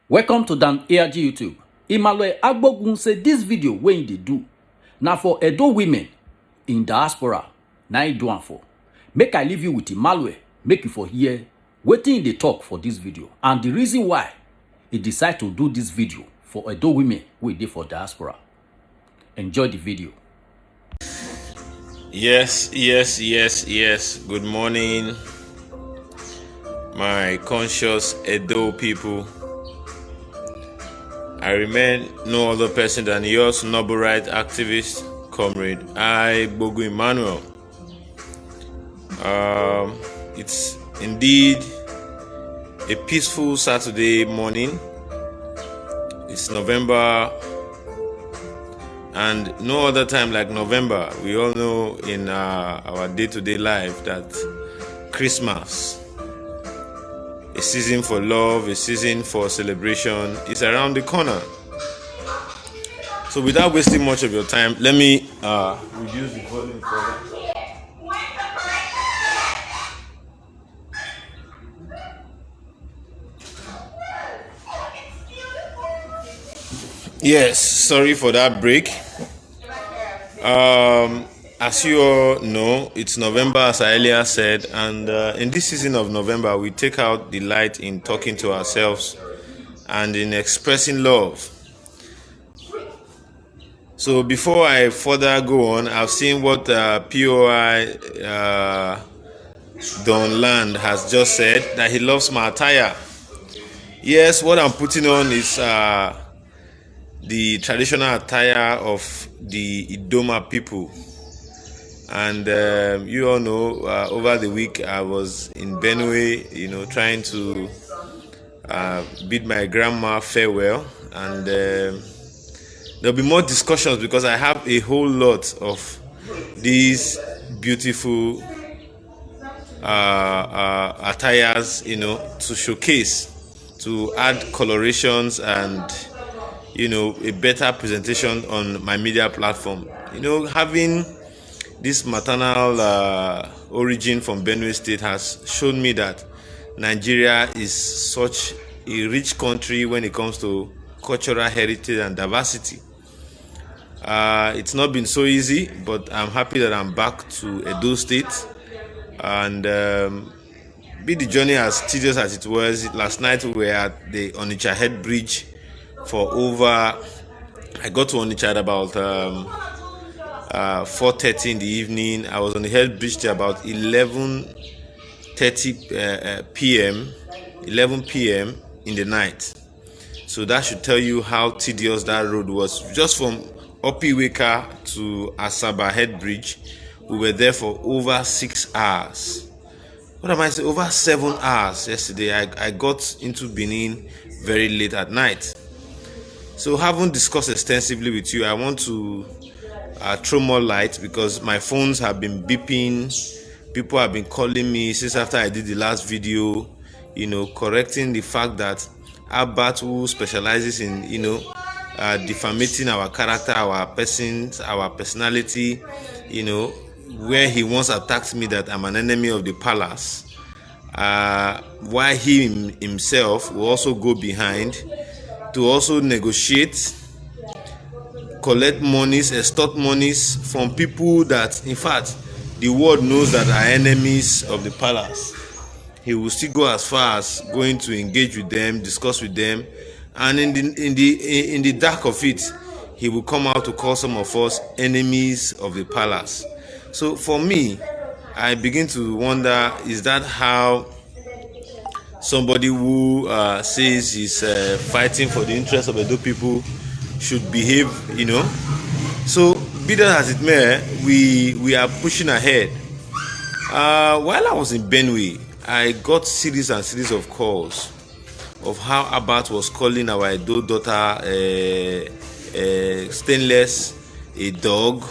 Welcome to Dan ARG YouTube. Emmanuel Agbogun say this video wey they do now for Edo women in diaspora. Na im do am for. Make I leave you with Emmanuel, make you for hear wetin they talk for this video and the reason why he decide to do this video for Edo women wey dey for diaspora. Enjoy the video. Yes. Good morning, my conscious Edo people. I remain no other person than yours, noble right activist, comrade Agbogun Emmanuel. It's indeed a peaceful Saturday morning. It's November, and no other time like November. We all know in our day-to-day life that Christmas, a season for love, a season for celebration, is around the corner. So without wasting much of your time, let me reduce the volume further. Yes, sorry for that break. As you all know, it's November, as I earlier said, and in this season of November, we take out delight in talking to ourselves and in expressing love. So before I further go on, I've seen what POI Don Land has just said, that he loves my attire. Yes, what I'm putting on is the traditional attire of the Idoma people. And you all know, over the week I was in Benue, trying to bid my grandma farewell. And there'll be more discussions because I have a whole lot of these beautiful attires, to showcase, to add colorations and a better presentation on my media platform. Having this maternal origin from Benue State has shown me that Nigeria is such a rich country when it comes to cultural heritage and diversity. It's not been so easy, but I'm happy that I'm back to Edo State, and be the journey as tedious as it was. Last night we were at the Onitsha Head Bridge for I got to Onitsha at about 4:30 in the evening. I was on the Head Bridge till about 11:30 p.m. 11 p.m. in the night. So that should tell you how tedious that road was. Just from Opiweka to Asaba Head Bridge, we were there for over 6 hours. What am I saying? Over 7 hours yesterday. I got into Benin very late at night. So having discussed extensively with you, I want to throw more light because my phones have been beeping. People have been calling me since after I did the last video, correcting the fact that Albert, who specializes in, defamating our character, our persons, our personality, where he once attacked me that I'm an enemy of the palace, while he himself will also go behind to also negotiate, collect monies, extort monies from people that, in fact, the world knows that are enemies of the palace. He will still go as far as going to engage with them, discuss with them, and in the dark of it, he will come out to call some of us enemies of the palace. So for me, I begin to wonder, is that how somebody who says he's fighting for the interest of Edo people should behave, So be that as it may, we are pushing ahead. While I was in Benue, I got series and series of calls of how Abat was calling our Edo daughter Stainless a dog.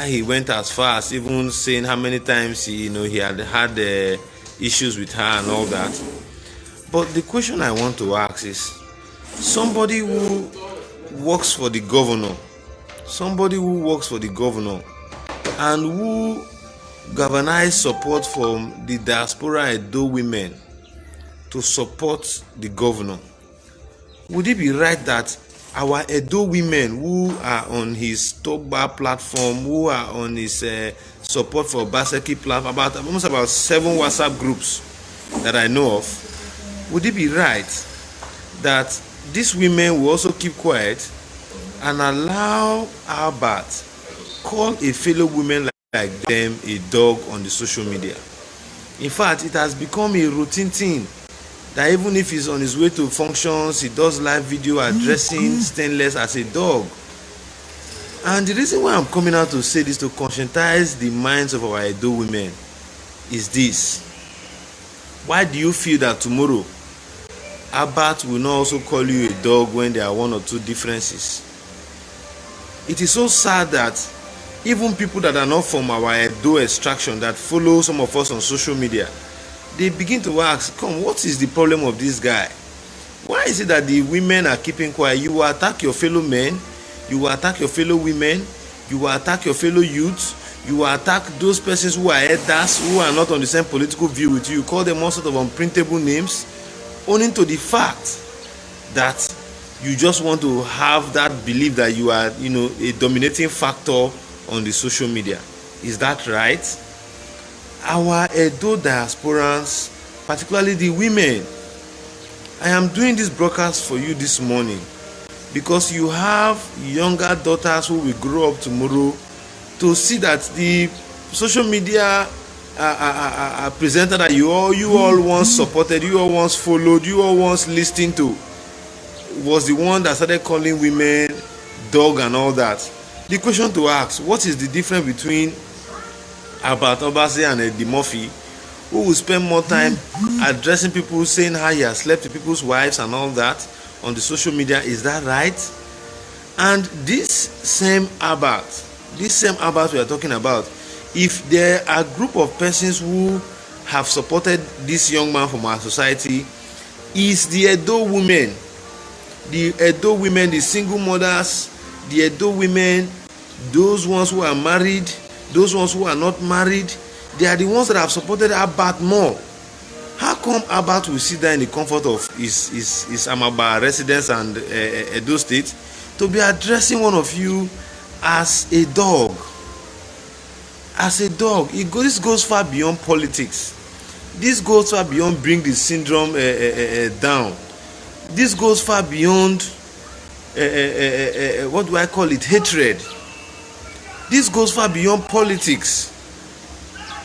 He went as far as even saying how many times he had issues with her and all that. But the question I want to ask is, somebody who works for the governor, and who galvanized support from the diaspora Edo women to support the governor, would it be right that our Edo women who are on his Togba platform, who are on his support for Obaseki platform, almost about 7 WhatsApp groups that I know of, would it be right that these women will also keep quiet and allow Albert call a fellow woman like them a dog on the social media? In fact, it has become a routine thing that even if he's on his way to functions, he does live video addressing Stainless as a dog. And the reason why I'm coming out to say this, to conscientize the minds of our Edo women, is this. Why do you feel that tomorrow Albert will not also call you a dog when there are 1 or 2 differences? It is so sad that even people that are not from our Edo extraction, that follow some of us on social media, they begin to ask, come, what is the problem of this guy? Why is it that the women are keeping quiet? You will attack your fellow men, you will attack your fellow women, you will attack your fellow youths, you will attack those persons who are elders, who are not on the same political view with you. You call them all sort of unprintable names, owing to the fact that you just want to have that belief that you are, a dominating factor on the social media. Is that right? Our Edo diasporans, particularly the women, I am doing this broadcast for you this morning because you have younger daughters who will grow up tomorrow to see that the social media presenter that you all once supported, you all once followed, you all once listened to, was the one that started calling women dog and all that. The question to ask, what is the difference between Albert Obase and Eddie Murphy, who will spend more time addressing people, saying how he has slept with people's wives and all that on the social media? Is that right? And this same Albert we are talking about, if there are a group of persons who have supported this young man from our society, is the Edo women, the single mothers, the Edo women, those ones who are married, those ones who are not married, they are the ones that have supported Albert more. How come Albert will sit there in the comfort of his Amaba residence and Edo State to be addressing one of you as a dog? As a dog. This goes far beyond politics. This goes far beyond bring the syndrome down. This goes far beyond what do I call it? Hatred. This goes far beyond politics.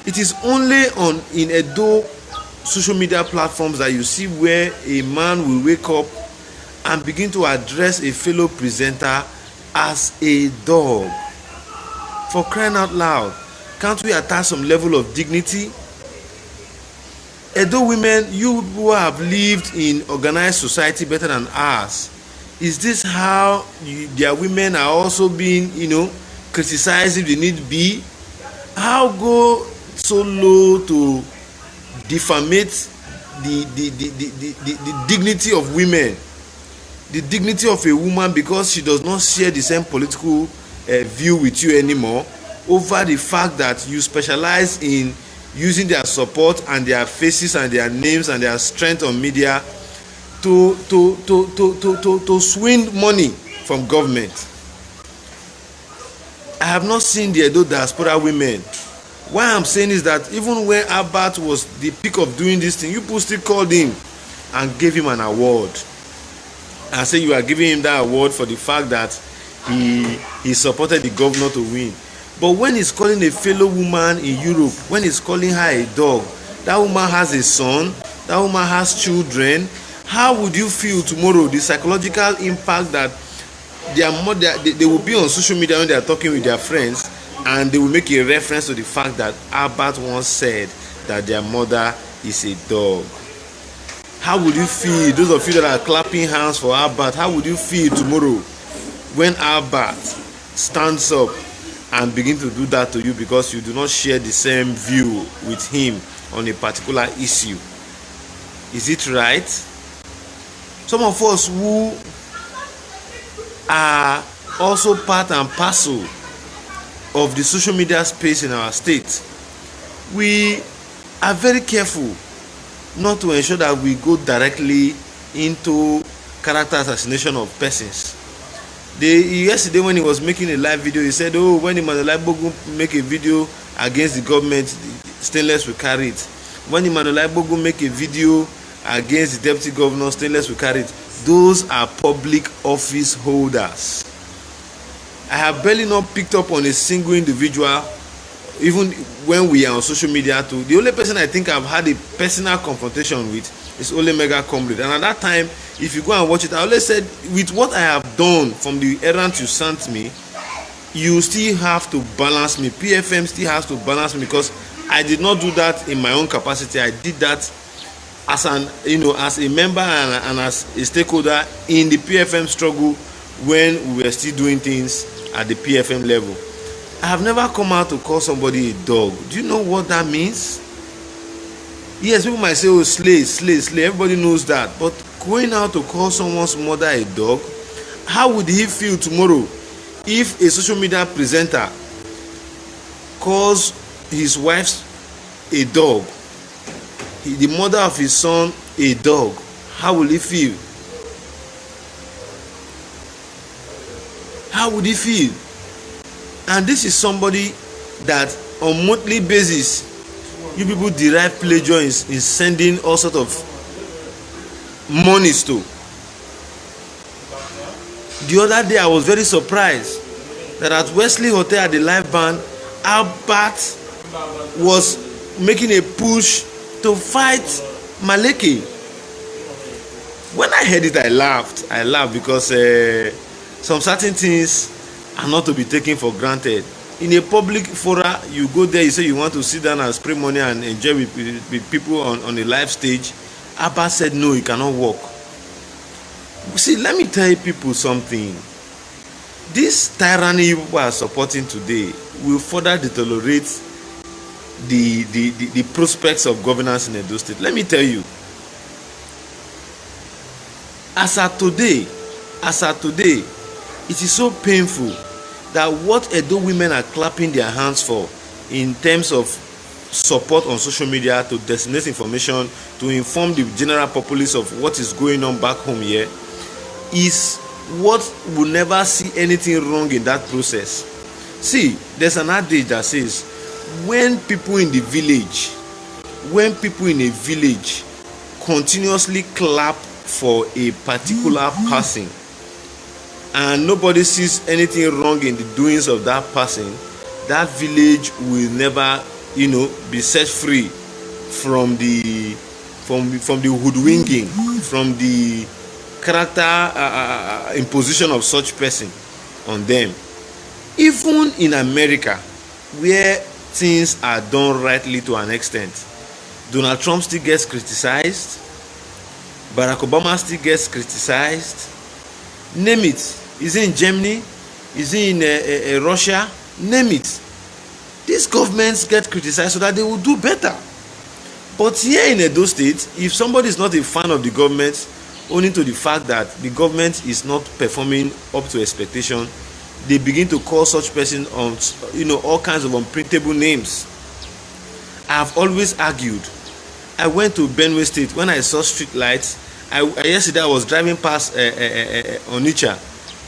It is only in Edo social media platforms that you see where a man will wake up and begin to address a fellow presenter as a dog. For crying out loud, can't we attach some level of dignity? Edo women, you who have lived in organized society better than ours, is this how their women are also being, criticized if they need be? How go so low to defamate the dignity of women, the dignity of a woman, because she does not share the same political view with you anymore, over the fact that you specialize in using their support and their faces and their names and their strength on media to swing money from government. I have not seen the Edo diaspora women. Why I'm saying is that even when Albert was the peak of doing this thing, you people still called him and gave him an award. And say you are giving him that award for the fact that he supported the governor to win. But when he's calling a fellow woman in Europe, when he's calling her a dog, that woman has a son, that woman has children. How would you feel tomorrow? The psychological impact that their mother, they will be on social media when they are talking with their friends, and they will make a reference to the fact that Albert once said that their mother is a dog. How would you feel, those of you that are clapping hands for Albert, how would you feel tomorrow when Albert stands up and begin to do that to you because you do not share the same view with him on a particular issue? Is it right? Some of us who are also part and parcel of the social media space in our state, we are very careful not to ensure that we go directly into character assassination of persons. Yesterday when he was making a live video, he said, oh, when Emmanuel Agbogu make a video against the government, Stainless will carry it. When Emmanuel Agbogu make a video against the deputy governor, Stainless will carry it. Those are public office holders. I have barely not picked up on a single individual, even when we are on social media too. The only person I think I've had a personal confrontation with is Ole Mega Comrade. And at that time, if you go and watch it, I always said, with what I have done from the errand you sent me, you still have to balance me. PFM still has to balance me, because I did not do that in my own capacity. I did that as as a member and as a stakeholder in the PFM struggle when we were still doing things at the PFM level. I have never come out to call somebody a dog. Do you know what that means? Yes, people might say, oh, slay. Everybody knows that. But going out to call someone's mother a dog, how would he feel tomorrow if a social media presenter calls his wife a dog, the mother of his son a dog? How will he feel? How would he feel? And this is somebody that on monthly basis you people derive pleasure in sending all sort of monies to. The other day I was very surprised that at Wesley Hotel at the live band, Albert was making a push to fight Maleke. When I heard it, I laughed because some certain things are not to be taken for granted. In a public forum, you go there, you say you want to sit down and spray money and enjoy with people on a live stage. Abba said no, you cannot walk. See, let me tell you people something. This tyranny you people are supporting today will further deteriorate the prospects of governance in Edo State. Let me tell you, as at today, it is so painful that what Edo women are clapping their hands for in terms of support on social media to disseminate information, to inform the general populace of what is going on back home here, is what will never see anything wrong in that process. See, there's an adage that says, when people in a village continuously clap for a particular person and nobody sees anything wrong in the doings of that person, that village will never, be set free from the hoodwinking, from the character imposition of such person on them. Even in America, where things are done rightly to an extent, Donald Trump still gets criticized, Barack Obama still gets criticized. Name it. Is it in Germany? Is it in Russia? Name it. These governments get criticized so that they will do better. But here in Edo State, if somebody is not a fan of the government, owing to the fact that the government is not performing up to expectation, they begin to call such person on all kinds of unprintable names. I have always argued. I went to Benue State when I saw street lights. Yesterday I was driving past Onitsha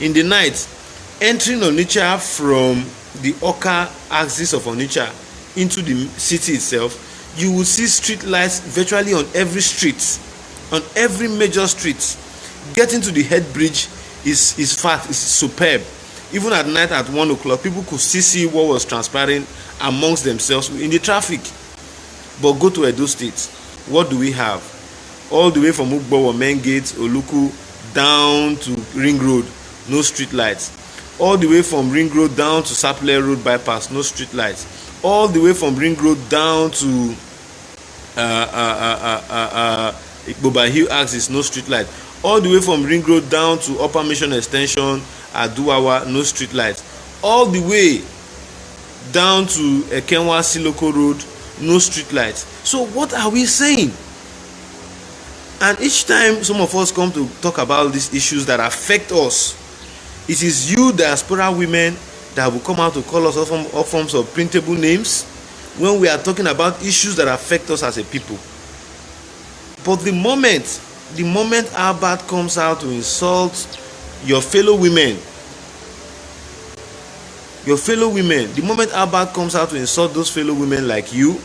in the night, entering Onitsha from the Oka axis of Onitsha into the city itself. You will see street lights virtually on every street, on every major street. Getting to the head bridge is superb. Even at night at 1 o'clock, people could see what was transpiring amongst themselves in the traffic. But go to Edo State, what do we have? All the way from Ugbowo, Main Gate, Oluku, down to Ring Road, no street lights. All the way from Ring Road down to Sapele Road bypass, no street lights. All the way from Ring Road down to Ikboba Hill axis, no street light. All the way from Ring Road down to Upper Mission Extension, Aduwawa, no street lights. All the way down to Ekenwa Siloko Road, no street lights. So what are we saying? And each time some of us come to talk about these issues that affect us, it is you diaspora women that will come out to call us all forms of printable names when we are talking about issues that affect us as a people. But the moment the moment Albert comes out to insult your fellow women, the moment Albert comes out to insult those fellow women like you,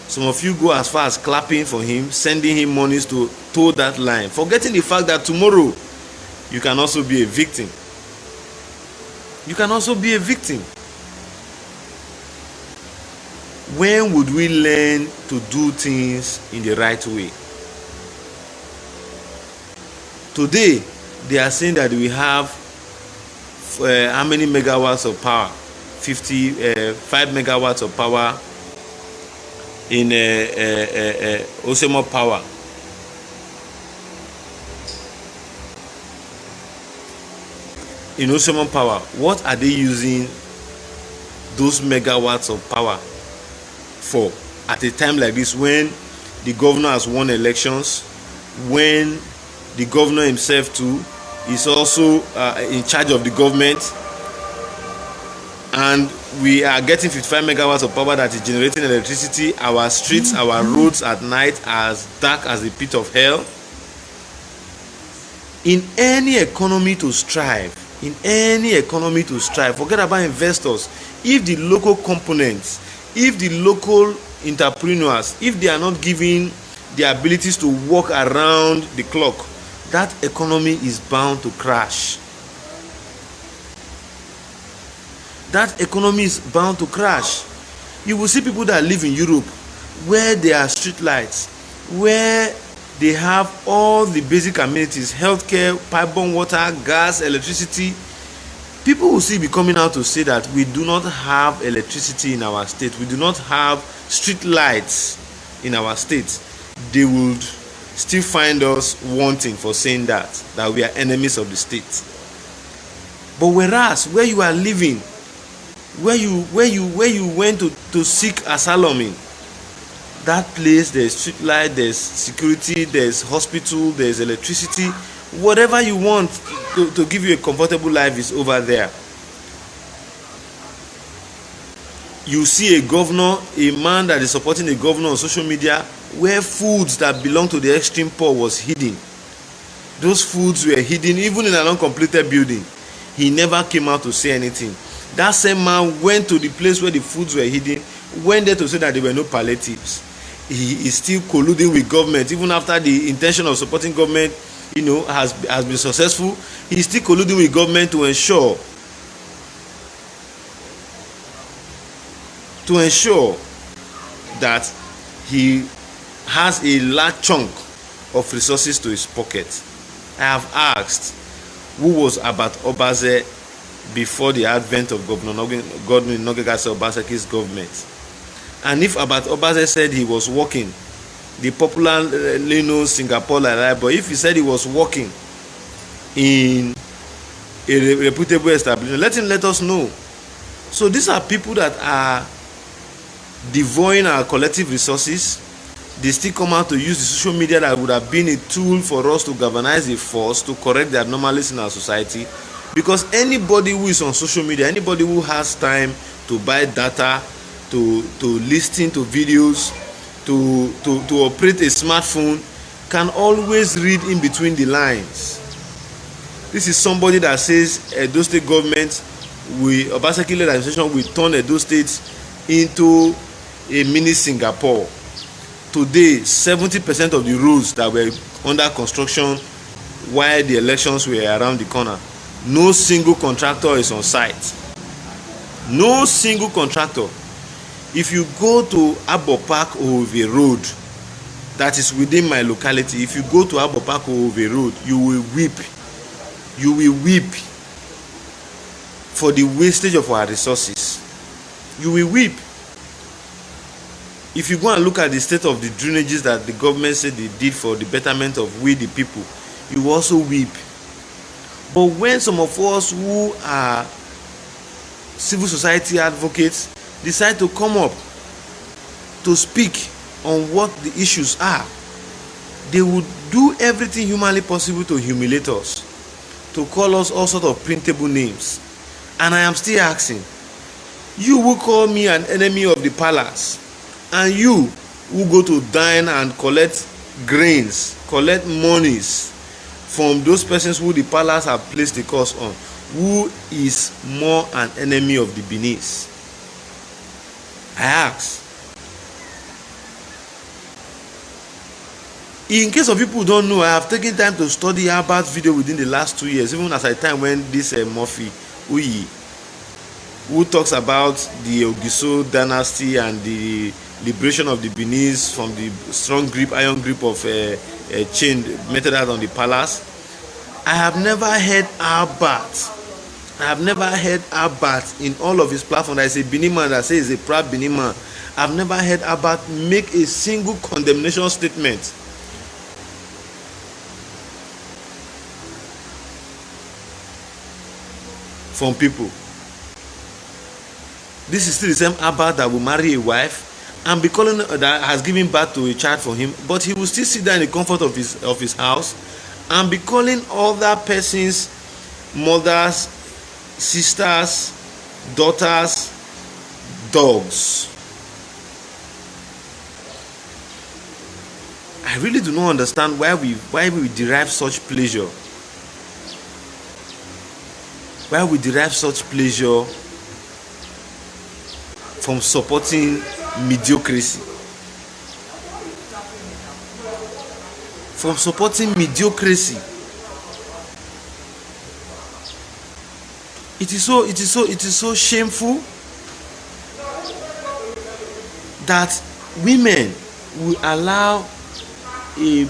some of you go as far as clapping for him, sending him monies to toe that line, forgetting the fact that tomorrow you can also be a victim. You can also be a victim. When would we learn to do things in the right way? Today, they are saying that we have how many megawatts of power? 5 megawatts of power in Osemo Power. In Osemo Power, what are they using those megawatts of power for at a time like this, when the governor has won elections, when the governor himself too is also in charge of the government, and we are getting 55 megawatts of power that is generating electricity? Our streets, our roads at night are as dark as the pit of hell. In any economy to strive, forget about investors. If the local components, if the local entrepreneurs, if they are not given the abilities to work around the clock, that economy is bound to crash. That economy is bound to crash. You will see people that live in Europe where there are street lights, where they have all the basic amenities, healthcare, pipe-borne water, gas, electricity. People will still be coming out to say that we do not have electricity in our state, we do not have street lights in our state. They would still find us wanting for saying that we are enemies of the state. But whereas where you are living, where you went to seek asylum in, that place, there's street light, there's security, there's hospital, there's electricity. Whatever you want to give you a comfortable life is over there. You see a governor, a man that is supporting a governor on social media, where foods that belong to the extreme poor was hidden. Those foods were hidden even in an uncompleted building. He never came out to say anything. That same man went to the place where the foods were hidden, went there to say that there were no palliatives. He is still colluding with government, even after the intention of supporting government, has been successful. He is still colluding with government to ensure that he has a large chunk of resources to his pocket. I have asked, who was Abat Obaze before the advent of Governor Godwin Nogegase Obaseki's government? And if Abat Obaze said he was working, the popularly known Singapore like, but if he said he was working in a reputable establishment, let us know. So these are people that are devouring our collective resources. They still come out to use the social media that would have been a tool for us to galvanize a force to correct the anomalies in our society. Because anybody who is on social media, anybody who has time to buy data, to listen to videos, to operate a smartphone, can always read in between the lines. This is somebody that says Edo State government, Obaseki-led administration will turn Edo State into a mini Singapore. Today, 70% of the roads that were under construction while the elections were around the corner, no single contractor is on site. No single contractor. If you go to Abopak Ove Road, that is within my locality, if you go to Abopak Ove Road, you will weep. You will weep for the wastage of our resources. You will weep. If you go and look at the state of the drainages that the government said they did for the betterment of we the people, you will also weep. But when some of us who are civil society advocates decide to come up to speak on what the issues are, they would do everything humanly possible to humiliate us, to call us all sorts of printable names. And I am still asking, you will call me an enemy of the palace, and you who go to dine and collect grains, collect monies from those persons who the palace have placed the curse on, who is more an enemy of the Beninese? I ask. In case of people who don't know, I have taken time to study Albert's video within the last 2 years, even at a time when this Murphy Uyi, who talks about the Ogiso dynasty and the liberation of the Beninese from the strong grip, iron grip of chain meted out on the palace. I have never heard Albert. I have never heard Albert in all of his platforms. There is a Benin man that says he's a proud Benin man. I've never heard Albert make a single condemnation statement. From people. This is still the same Albert that will marry a wife and be calling that has given birth to a child for him, but he will still sit there in the comfort of his house and be calling other persons, mothers, sisters, daughters, dogs. I really do not understand why we derive such pleasure. Why we derive such pleasure from supporting mediocrity. From supporting mediocrity. It is so shameful that women will allow a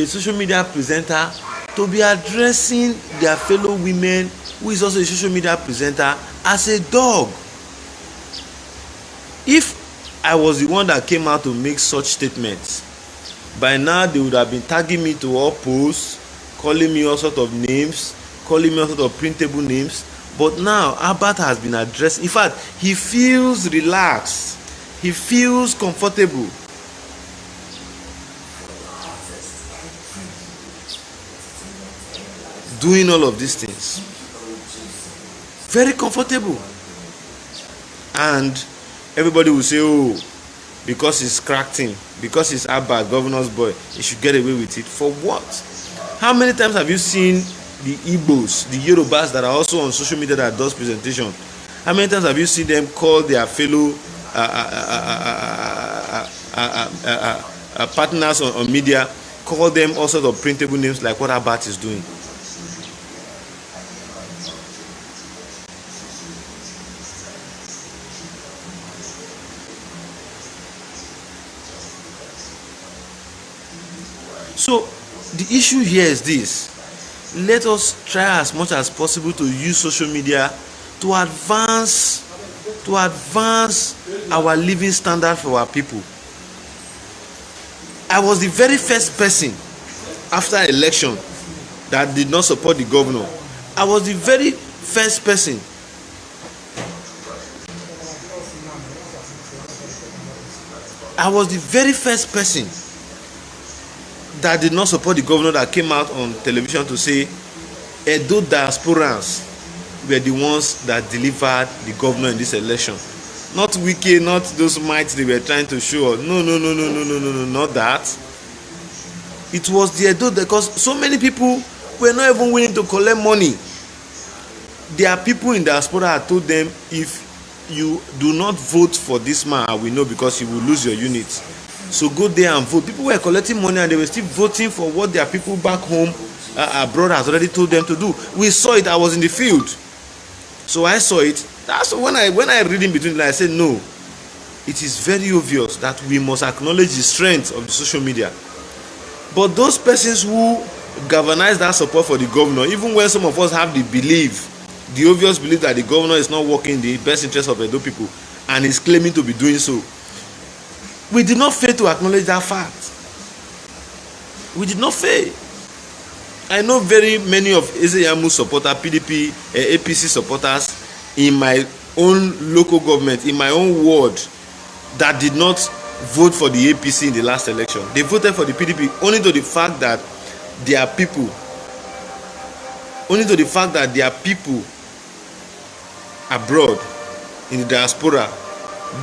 social media presenter to be addressing their fellow women who is also a social media presenter as a dog. If I was the one that came out to make such statements, by now they would have been tagging me to all posts, calling me all sort of names, calling me all sort of printable names. But now Albert has been addressed. In fact, he feels relaxed. He feels comfortable. Doing all of these things. Very comfortable. And everybody will say, oh, because he's cracked him, because he's Albert, governor's boy, he should get away with it. For what? How many times have you seen the Igbos, the Yorubas that are also on social media that does presentation? How many times have you seen them call their fellow partners on media, call them all sorts of printable names like what Albert is doing? So the issue here is this: let us try as much as possible to use social media to advance our living standard for our people. I was the very first person after election that did not support the governor. I was the very first person. I was the very first person that did not support the governor that came out on television to say Edo diasporans were the ones that delivered the governor in this election. Not Wike, not those mites they were trying to show. No, not that. It was the Edo, because so many people were not even willing to collect money. There are people in diaspora that told them, if you do not vote for this man, we know, because you will lose your unit. So go there and vote. People were collecting money and they were still voting for what their people back home abroad has already told them to do. We saw it. I was in the field, so I saw it. That's when I read in between, I said, no, it is very obvious that we must acknowledge the strength of the social media. But those persons who galvanize that support for the governor, even when some of us have the obvious belief that the governor is not working in the best interest of Edo people and is claiming to be doing so, we did not fail to acknowledge that fact. We did not fail. I know very many of Ezeyamu supporters, PDP, APC supporters in my own local government, in my own ward, that did not vote for the APC in the last election. They voted for the PDP only to the fact that their people, abroad, in the diaspora,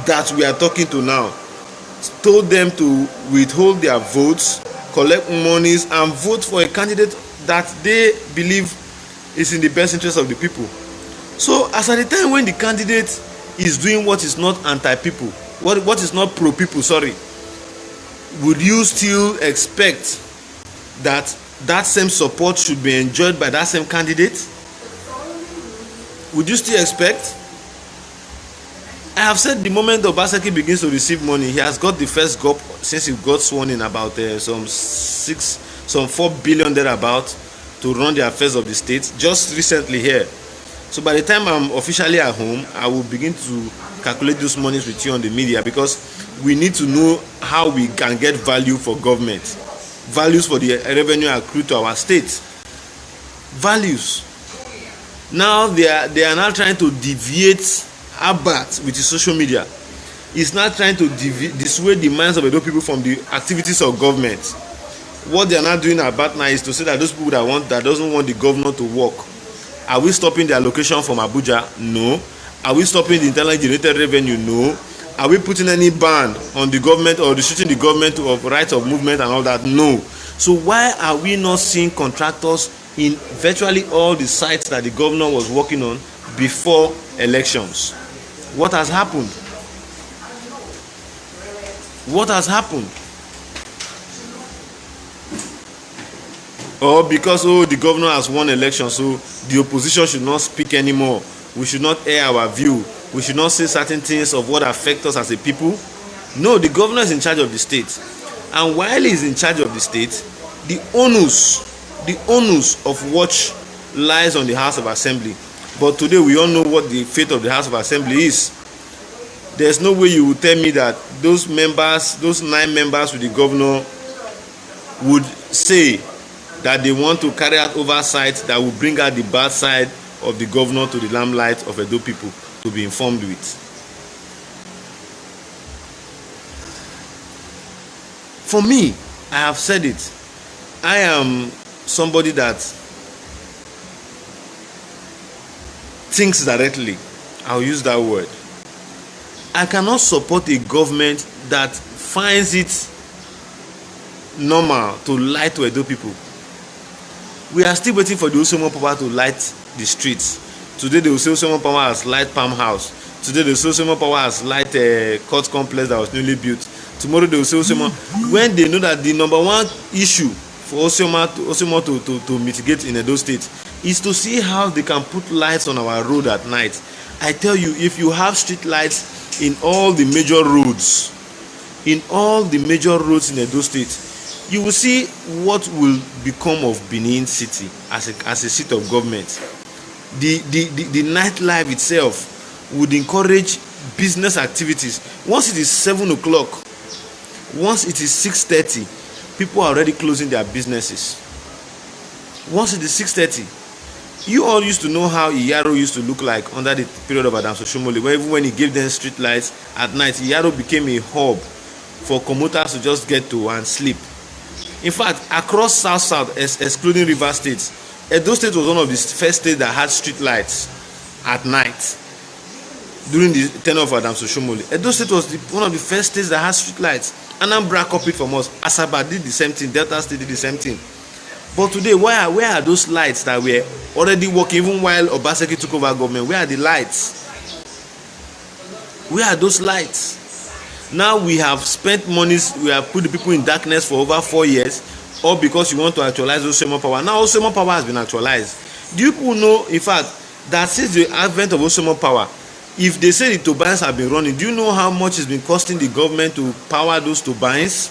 that we are talking to now, told them to withhold their votes, collect monies, and vote for a candidate that they believe is in the best interest of the people. So as at the time when the candidate is doing what is not anti-people, what is not pro-people, sorry, would you still expect that same support should be enjoyed by that same candidate? Would you still expect? I have said the moment Obaseki begins to receive money, he has got the first GOP since he got sworn in, about some 4 billion thereabout, to run the affairs of the state just recently here. So by the time I'm officially at home, I will begin to calculate those monies with you on the media, because we need to know how we can get value for government, values for the revenue accrued to our state, values. Now they are now trying to deviate Abat with the social media. He's not trying to dissuade the minds of Edo people from the activities of government. What they are not doing about now is to say that those people that doesn't want the governor to work, are we stopping the allocation from Abuja? No. Are we stopping the internally generated revenue? No. Are we putting any ban on the government or restricting the government of rights of movement and all that? No. So why are we not seeing contractors in virtually all the sites that the governor was working on before elections? What has happened? What has happened? Or because the governor has won election, so the opposition should not speak anymore. We should not air our view. We should not say certain things of what affect us as a people. No, the governor is in charge of the state, and while he is in charge of the state, the onus of watch lies on the House of Assembly. But today we all know what the fate of the House of Assembly is. There's no way you will tell me that those 9 members with the governor would say that they want to carry out oversight that will bring out the bad side of the governor to the limelight of Edo people to be informed with. For me, I have said it. I am somebody that thinks directly. I'll use that word. I cannot support a government that finds it normal to lie to Edo people. We are still waiting for the Osimo Power to light the streets. Today the Osimo Power has light Palm House. Today the Osimo Power has light court complex that was newly built. Tomorrow the Osimo, when they know that the number one issue for Osimo to mitigate in Edo State is to see how they can put lights on our road at night. I tell you, if you have street lights in all the major roads, in Edo State, you will see what will become of Benin City as a seat of government. The nightlife itself would encourage business activities. Once it is 7 o'clock, once it is 6:30, people are already closing their businesses. Once it is 6:30, you all used to know how Iyaro used to look like under the period of Adams Oshiomhole, where even when he gave them street lights at night, Iyaro became a hub for commuters to just get to and sleep. In fact, across South, excluding River State, Edo State was one of the first states that had street lights at night during the tenure of Adams Oshiomhole. Edo State was one of the first states that had street lights. Anambra copied from us. Asaba did the same thing. Delta State did the same thing. But today, where are those lights that were already working even while Obaseki took over government? Where are the lights? Where are those lights? Now we have spent monies, we have put the people in darkness for over 4 years, all because you want to actualize Osimo Power. Now Osimo Power has been actualized. Do you people know, in fact, that since the advent of Osimo Power, if they say the turbines have been running, do you know how much it's been costing the government to power those turbines?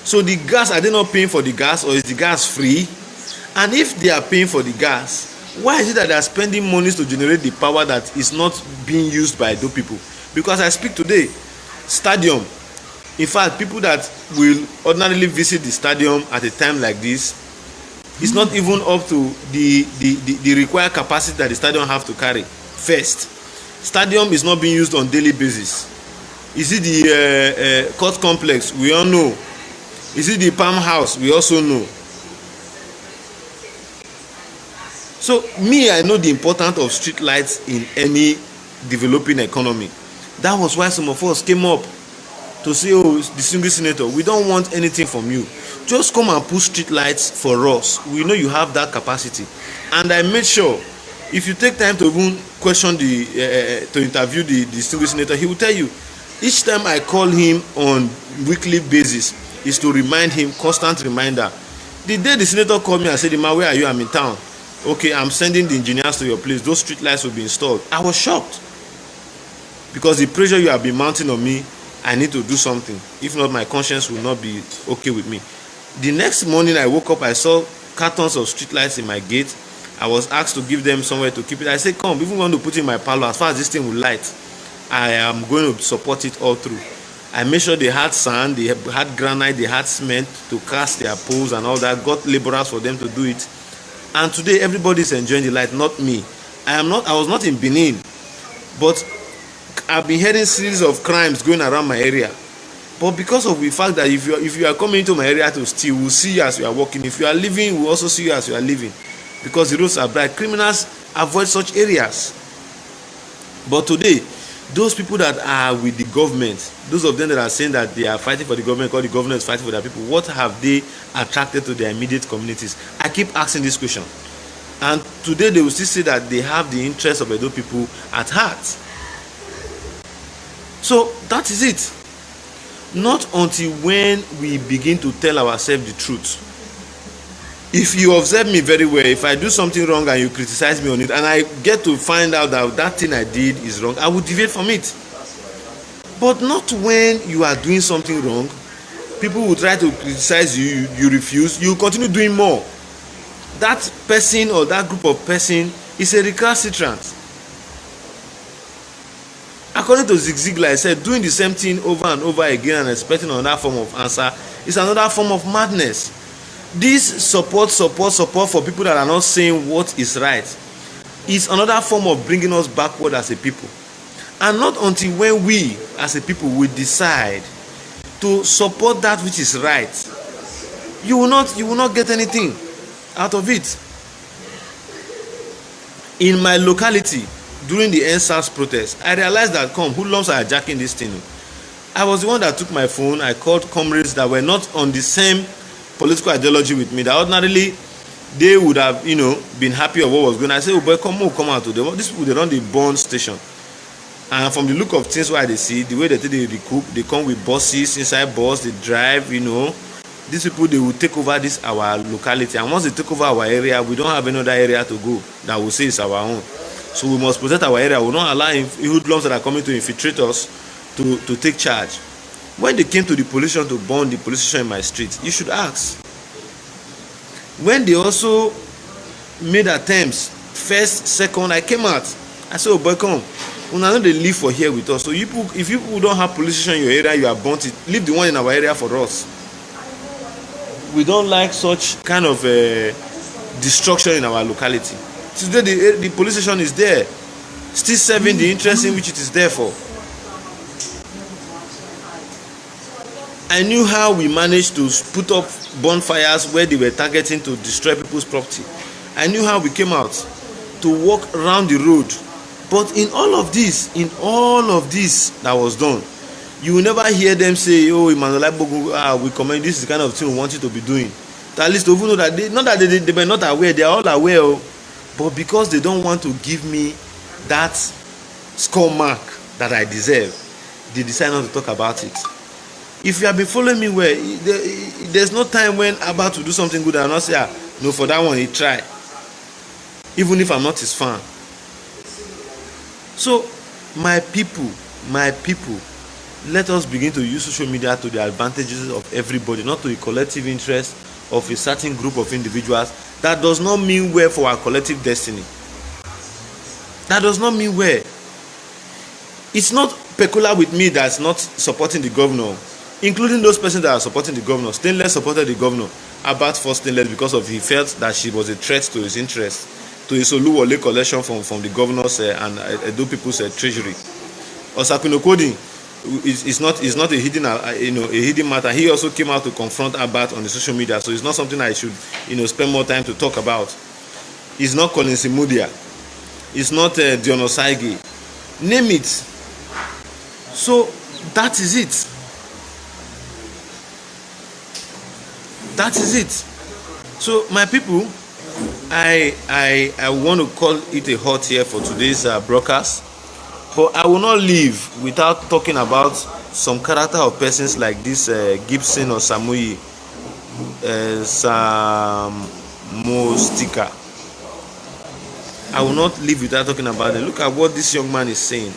So the gas, are they not paying for the gas, or is the gas free? And if they are paying for the gas, why is it that they are spending monies to generate the power that is not being used by those people? Because I speak today, stadium, in fact, people that will ordinarily visit the stadium at a time like this, it's not even up to the required capacity that the stadium have to carry. First, stadium is not being used on daily basis. Is it the court complex? We all know. Is it the Palm House? We also know. So me, I know the importance of street lights in any developing economy. That was why some of us came up to say, oh, distinguished senator, we don't want anything from you. just come and put street lights for us. We know you have that capacity. And I made sure, if you take time to even question to interview the distinguished senator, he will tell you, each time I call him on weekly basis is to remind him, constant reminder. The day the senator called me and said, "Man, where are you? I'm in town." "Okay, I'm sending the engineers to your place. Those street lights will be installed." I was shocked, because the pressure you have been mounting on me, I need to do something. If not, my conscience will not be okay with me. The next morning I woke up, I saw cartons of street lights in my gate. I was asked to give them somewhere to keep it. I said, "Come, if you want to put it in my parlor, as far as this thing will light, I am going to support it all through." I made sure they had sand, they had granite, they had cement to cast their poles and all that. Got laborers for them to do it. And today everybody is enjoying the light, not me. I was not in Benin, but I've been hearing series of crimes going around my area. But because of the fact that if you are coming into my area to steal, we'll see you as you are walking. If you are leaving, we'll also see you as you are leaving. Because the roads are bright. Criminals avoid such areas. But today, those people that are with the government, those of them that are saying that they are fighting for the government, because the government is fighting for their people, what have they attracted to their immediate communities? I keep asking this question. And today they will still say that they have the interests of Edo people at heart. So that is it. Not until when we begin to tell ourselves the truth. If you observe me very well, if I do something wrong and you criticize me on it, and I get to find out that that thing I did is wrong, I will deviate from it. But not when you are doing something wrong. People will try to criticize you, you refuse, you continue doing more. That person or that group of person is a recalcitrant. According to Zig Ziglar, I said, doing the same thing over and over again and expecting another form of answer is another form of madness. This support for people that are not saying what is right is another form of bringing us backward as a people. And not until when we as a people will decide to support that which is right, you will not get anything out of it. In my locality, during the NSAS protest, I realized that hoodlums are hijacking this thing. I was the one that took my phone. I called comrades that were not on the same political ideology with me, that ordinarily they would have been happy of what was going on. I said, "Oh boy, come out today." These people, they run the bond station, and from the look of things, why they see the way they recoup, they come with buses, inside bus, they drive. These people, they will take over this our locality, and once they take over our area, we don't have another area to go that will say it's our own. So we must protect our area. We will not allow hoodlums that are coming to infiltrate us to take charge. When they came to the police station to burn the police station in my street, you should ask. When they also made attempts, first, second, I came out. I said, "Oh boy, come. We know they live for here with us. So if you people don't have police station in your area, you are burnt it. Leave the one in our area for us. We don't like such kind of destruction in our locality." Today the police station is there, still serving the interest in which it is there for. I knew how we managed to put up bonfires where they were targeting to destroy people's property. I knew how we came out to walk around the road. But in all of this that was done, you will never hear them say, "Oh, Emmanuel Agbogun, we commend this is the kind of thing we want you to be doing." At least to even know that they were not aware, they are all aware. But because they don't want to give me that score mark that I deserve, they decide not to talk about it. If you have been following me well, there's no time when about to do something good and not say, "No, for that one he tried," even if I'm not his fan. So my people, let us begin to use social media to the advantages of everybody, not to the collective interest of a certain group of individuals. That does not mean well for our collective destiny. That does not mean well. It's not peculiar with me that's not supporting the governor, including those persons that are supporting the governor. Stainless supported the governor. Abat for Stainless because of he felt that she was a threat to his interest, to his Oluwole collection from the governor's and Edo people's treasury. Osakino Coding is not a hidden a hidden matter. He also came out to confront Abat on the social media, so it's not something I should spend more time to talk about. It's not Colin Simudia, it's not Dionosaigi, name it. So that is it. That is it. So my people, I want to call it a halt here for today's broadcast, but I will not leave without talking about some character of persons like this Gibson or Samui Samostika. I will not leave without talking about it. Look at what this young man is saying,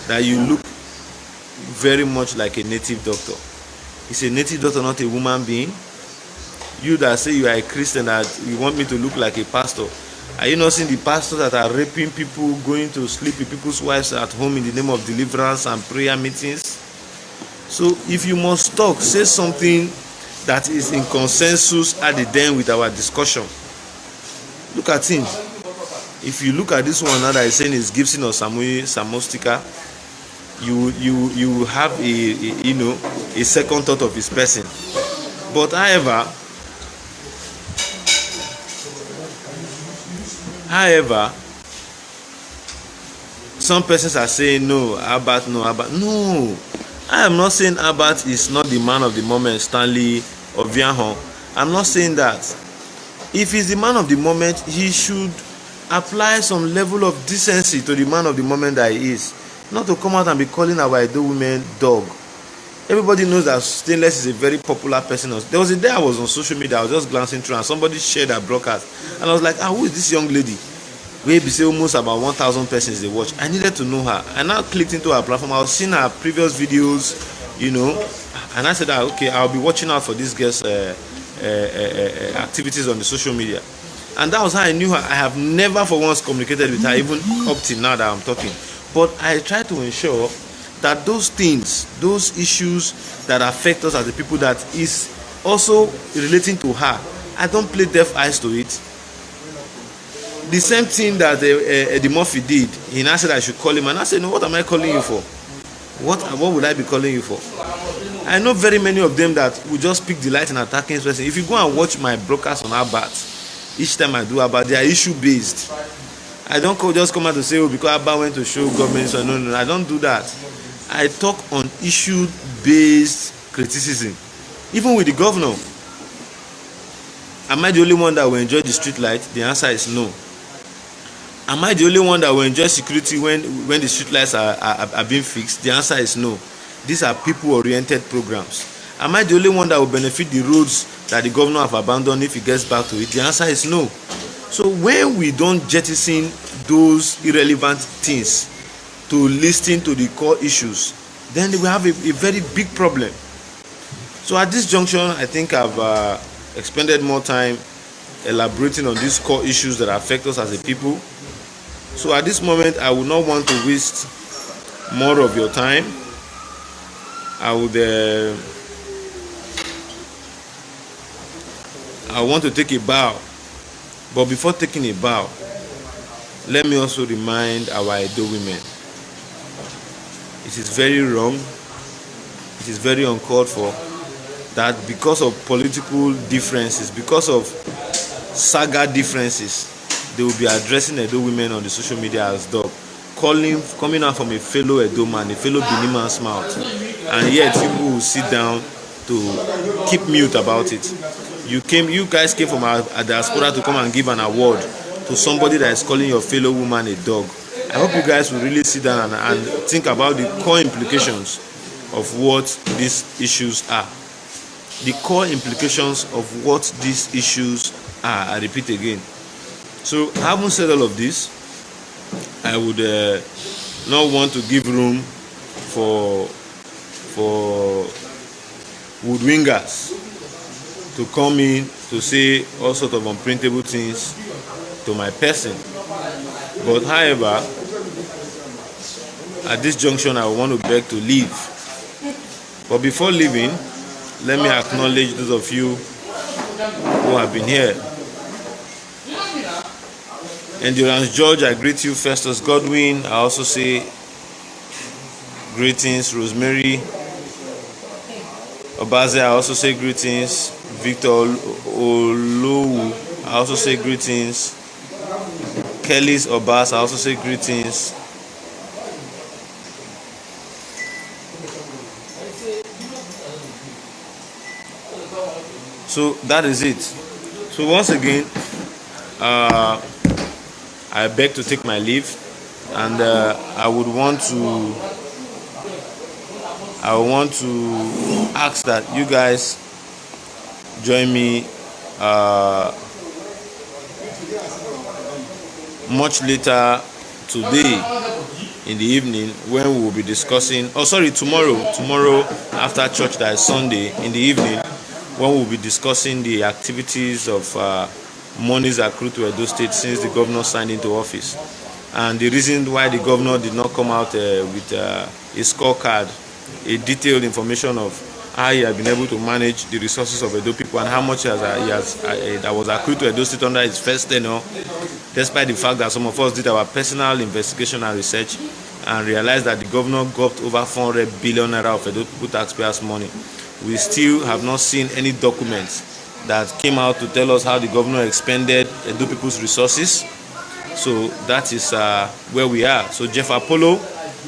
that you look very much like a native doctor. He's a native doctor, not a woman being. You that say you are a Christian, that you want me to look like a pastor. Are you not seeing the pastors that are raping people, going to sleep with people's wives at home in the name of deliverance and prayer meetings? So if you must talk, say something that is in consensus at the end with our discussion. Look at him. If you look at this one now that is saying is Gibson or Samostika, you have a second thought of his person. But however, some persons are saying no, Albert. No, I am not saying Albert is not the man of the moment, Stanley or Vianhon. I'm not saying that. If he's the man of the moment, he should apply some level of decency to the man of the moment that he is. Not to come out and be calling our Edo women dog. Everybody knows that Stainless is a very popular person. There was a day I was on social media, I was just glancing through and somebody shared that broadcast. And I was like, who is this young lady? We say almost about 1,000 persons they watch. I needed to know her. I now clicked into her platform. I was seeing her previous videos, and I said, okay, I'll be watching out for this girl's activities on the social media. And that was how I knew her. I have never for once communicated with her, even up till now that I'm talking. But I try to ensure that those things, those issues that affect us as the people, that is also relating to her, I don't play deaf eyes to it. The same thing that Eddie Murphy did, he now said I should call him, and I said, no, what am I calling you for? What would I be calling you for? I know very many of them that will just pick delight in attacking this person. If you go and watch my broadcast on Abbat, each time I do Abbat, they are issue based. I don't just come out to say, because Abba went to show government, so no, I don't do that. I talk on issue-based criticism. Even with the governor, am I the only one that will enjoy the street light? The answer is no. Am I the only one that will enjoy security when the street lights are being fixed? The answer is no. These are people-oriented programs. Am I the only one that will benefit the roads that the governor have abandoned if he gets back to it? The answer is no. So when we don't jettison those irrelevant things to listen to the core issues, then we have a very big problem. So at this junction, I think I've expended more time elaborating on these core issues that affect us as a people. So at this moment, I would not want to waste more of your time. I want to take a bow. But before taking a bow, let me also remind our Edo women, it is very wrong, it is very uncalled for, that because of political differences, because of saga differences, they will be addressing Edo women on the social media as dog, coming out from a fellow Edo man, a fellow Benin man's mouth, and yet people will sit down to keep mute about it. You guys came from a diaspora to come and give an award to somebody that is calling your fellow woman a dog. I hope you guys will really sit down and think about the core implications of what these issues are. The core implications of what these issues are. I repeat again. So, having said all of this, I would not want to give room for woodwingers to come in to say all sorts of unprintable things to my person. But however, at this junction, I want to beg to leave. But before leaving, let me acknowledge those of you who have been here. Endurance George, I greet you. Festus Godwin, I also say greetings. Rosemary Obaze, I also say greetings. Victor Olowu, I also say greetings. Kelly's Obas, I also say greetings. So that is it. So once again, I beg to take my leave, and I would want to ask that you guys join me much later today in the evening, when we will be discussing, tomorrow after church, that is Sunday, in the evening, when we will be discussing the activities of monies accrued to Edo State since the governor signed into office, and the reason why the governor did not come out with a scorecard, a detailed information of how he has been able to manage the resources of Edo people and how much that was accrued to Edo State under his first tenure, despite the fact that some of us did our personal investigation and research and realized that the governor gulped over 400 billion naira of Edo people taxpayers' money. We still have not seen any documents that came out to tell us how the governor expended Edo people's resources. So that is where we are. So Jeff Apollo,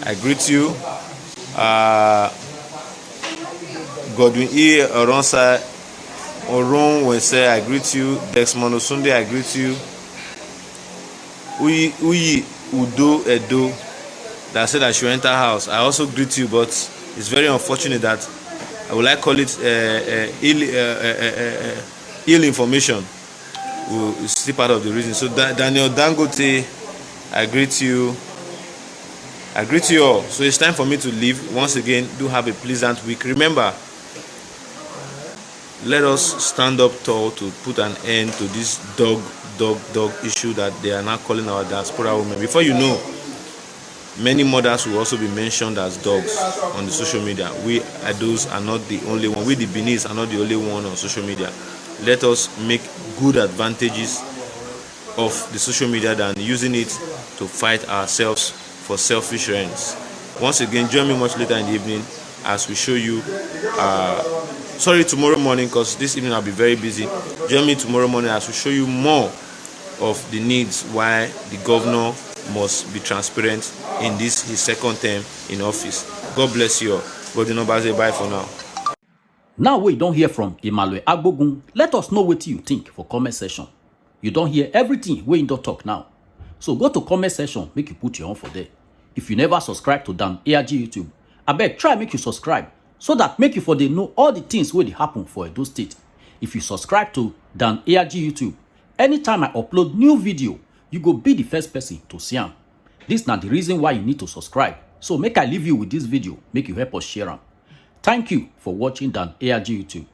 I greet you. Godwin E. Oronsa Oron Wense, I greet you. Dex Monosunde, I greet you. Uyi Udo Edo, that said I should enter house, I also greet you, but it's very unfortunate that I would like call it ill information. Is still part of the reason. So Daniel Dangote, I greet you. I greet you all. So it's time for me to leave. Once again, do have a pleasant week. Remember, let us stand up tall to put an end to this dog issue that they are now calling our diaspora women. Before you know, many mothers will also be mentioned as dogs on the social media. We Edos are not the only one. We the Benis are not the only one on social media. Let us make good advantages of the social media than using it to fight ourselves for selfish ends. Once again, join me much later in the evening as we show you tomorrow morning, because this evening I'll be very busy. Join me tomorrow morning as we show you more of the needs why the governor must be transparent in his second term in office. God bless you all. God say bye for now. Now we don't hear from Emmanuel Agbogun. Let us know what you think for comment section. You don't hear everything we don't talk now. So go to comment section, make you put your own for there. If you never subscribe to Dan ARG YouTube, I beg try make you subscribe so that make you for they know all the things where they happen for Edo State. If you subscribe to Dan ARG YouTube, anytime I upload new video, you go be the first person to see them. This is not the reason why you need to subscribe. So make I leave you with this video, make you help us share them. Thank you for watching Dan ARG YouTube.